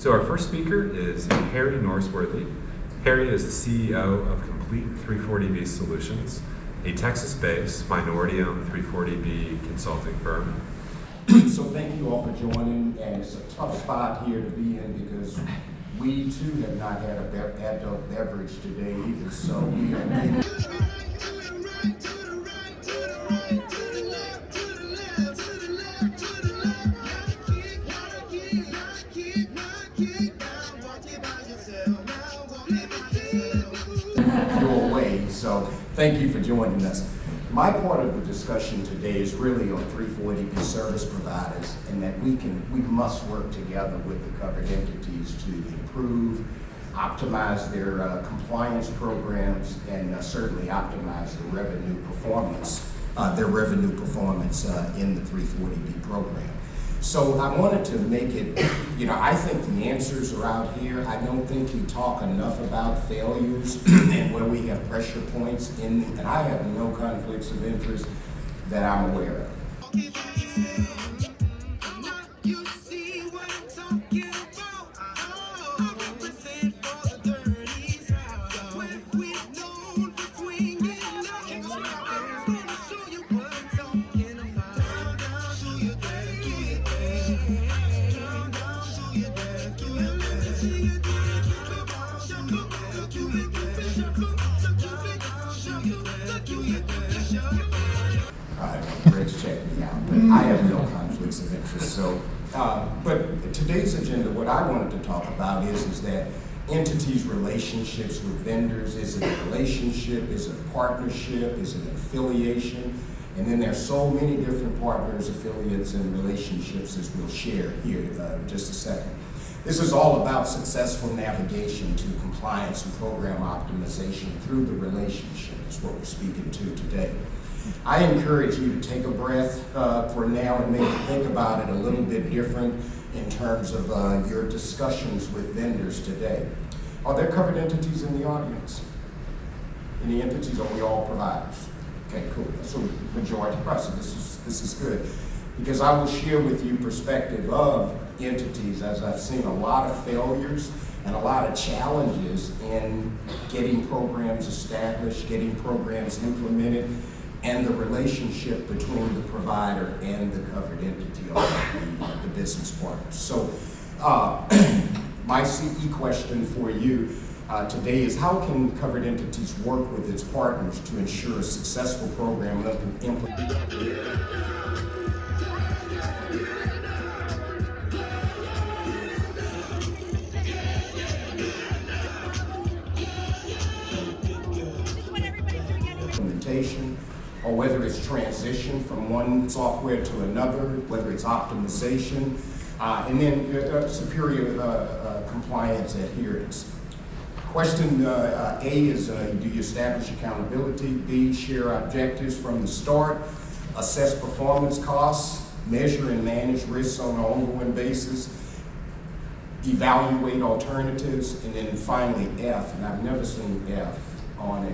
So our first speaker is Harry Norsworthy. Harry is the CEO of Complete 340B Solutions, a Texas-based, minority-owned 340B consulting firm. So thank you all for joining, and it's a tough spot here to be in because we too have not had a adult beverage today either, so we are making your way. So thank you for joining us. My part of the discussion today is really on 340B service providers, and that we must work together with the covered entities to improve, optimize their compliance programs, and certainly optimize their revenue performance in the 340B program. So I wanted to make it, I think the answers are out here. I don't think we talk enough about failures and where we have pressure points and I have no conflicts of interest that I'm aware of. Greg's checked me out, but I have no conflicts of interest. So, but today's agenda, what I wanted to talk about is that entities' relationships with vendors. Is it a relationship? Is it a partnership? Is it an affiliation? And then there's so many different partners, affiliates, and relationships as we'll share here in just a second. This is all about successful navigation to compliance and program optimization through the relationship is what we're speaking to today. I encourage you to take a breath for now and maybe think about it a little bit different in terms of your discussions with vendors today. Are there covered entities in the audience? Any entities? Are we all providers? Okay, cool. So majority person. This is good because I will share with you perspective of entities as I've seen a lot of failures and a lot of challenges in getting programs established, getting programs implemented, and the relationship between the provider and the covered entity or the business partner. So my CE question for you today is how can covered entities work with its partners to ensure a successful program implementation, or whether it's transition from one software to another, whether it's optimization, and then superior compliance adherence. Question A is, do you establish accountability? B, share objectives from the start, assess performance costs, measure and manage risks on an ongoing basis, evaluate alternatives, and then finally F, and I've never seen F on a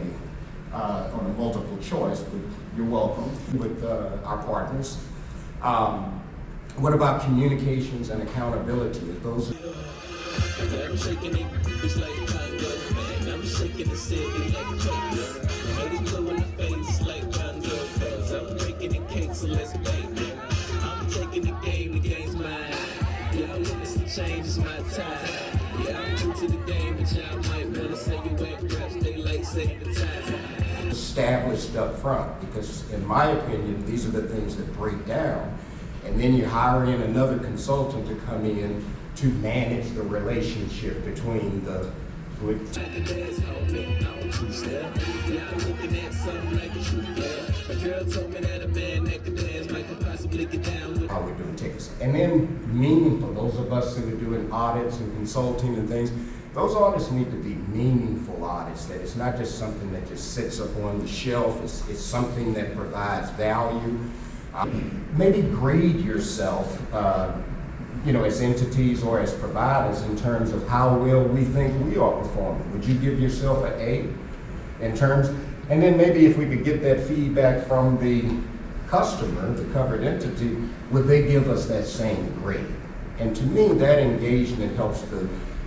multiple choice, but you're welcome, with our partners. What about communications and accountability? Those I'm shaking it, it's like Congo, man. I'm shaking the city like Joker. Ladies blue in the face like Congo, cause I'm making it cake, so let's bake. I'm taking the game's mine. Y'all witness the change, it's my time. Yeah, I'm new to the game, but y'all might wanna say you ain't perhaps they like say the time. Established up front, because in my opinion, these are the things that break down. And then you hire in another consultant to come in to manage the relationship between the how we're doing tickets. And then meaningful, those of us that are doing audits and consulting and things, those audits need to be meaningful audits, that it's not just something that just sits up on the shelf, it's something that provides value. Maybe grade yourself as entities or as providers in terms of how well we think we are performing. Would you give yourself an A in terms, and then maybe if we could get that feedback from the customer, the covered entity, would they give us that same grade? And to me, that engagement helps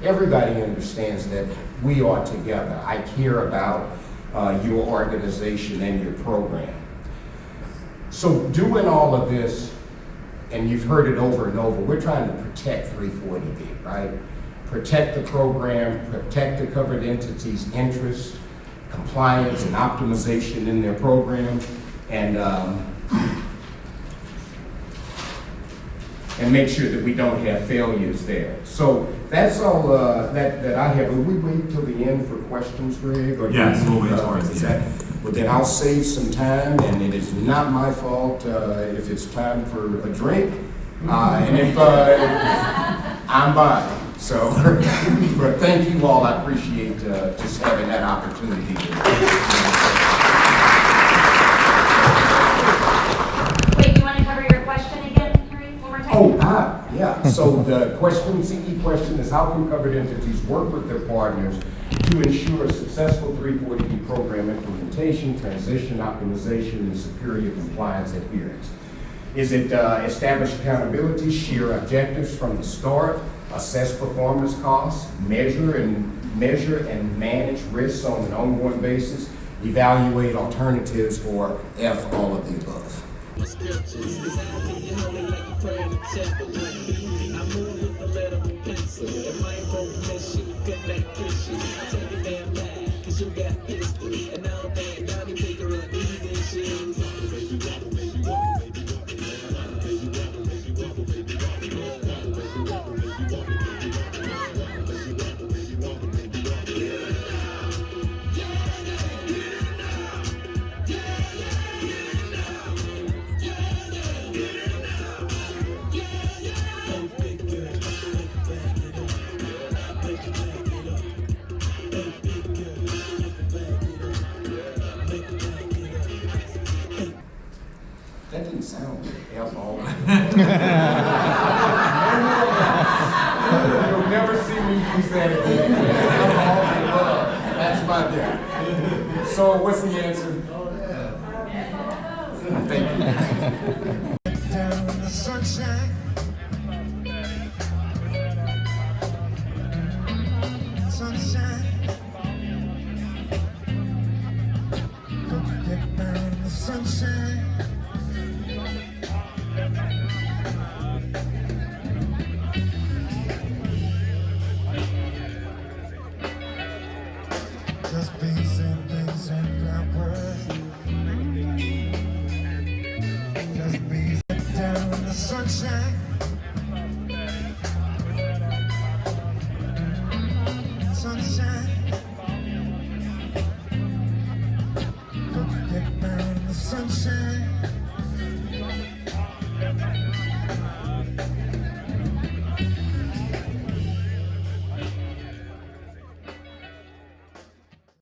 everybody understands that we are together. I care about your organization and your program. So doing all of this, and you've heard it over and over, we're trying to protect 340B, right? Protect the program, protect the covered entity's interests, compliance and optimization in their program, and make sure that we don't have failures there. So that's all that I have. Will we wait till the end for questions, Greg? Or Yes, we'll wait towards is the that, end. well, then I'll save some time, and it is not my fault if it's time for a drink, and if I'm buying. So, but thank you all. I appreciate just having that opportunity. Wait, you want to cover your question again, Harry, one more time? Yeah. So the CE question is, how can covered entities work with their partners to ensure a successful 340B program implementation, transition, optimization, and superior compliance adherence? Is it establish accountability, share objectives from the start, assess performance costs, measure and manage risks on an ongoing basis, evaluate alternatives, or F, all of the above? My scriptures design me holy like a prayer in the temple. I move with a letter and pencil. If my information could not kiss you, take a damn lie, cause you got history. And all that naughty figure on these issues. That didn't sound good. F, all. You'll never see me use that again. F, all the above. That's my thing. So what's the answer? Thank you. Down in the sunshine. Sunshine. Get down in the sunshine. Just bees and things and flowers. Just bees down in the sunshine. Sunshine. Get down in the sunshine.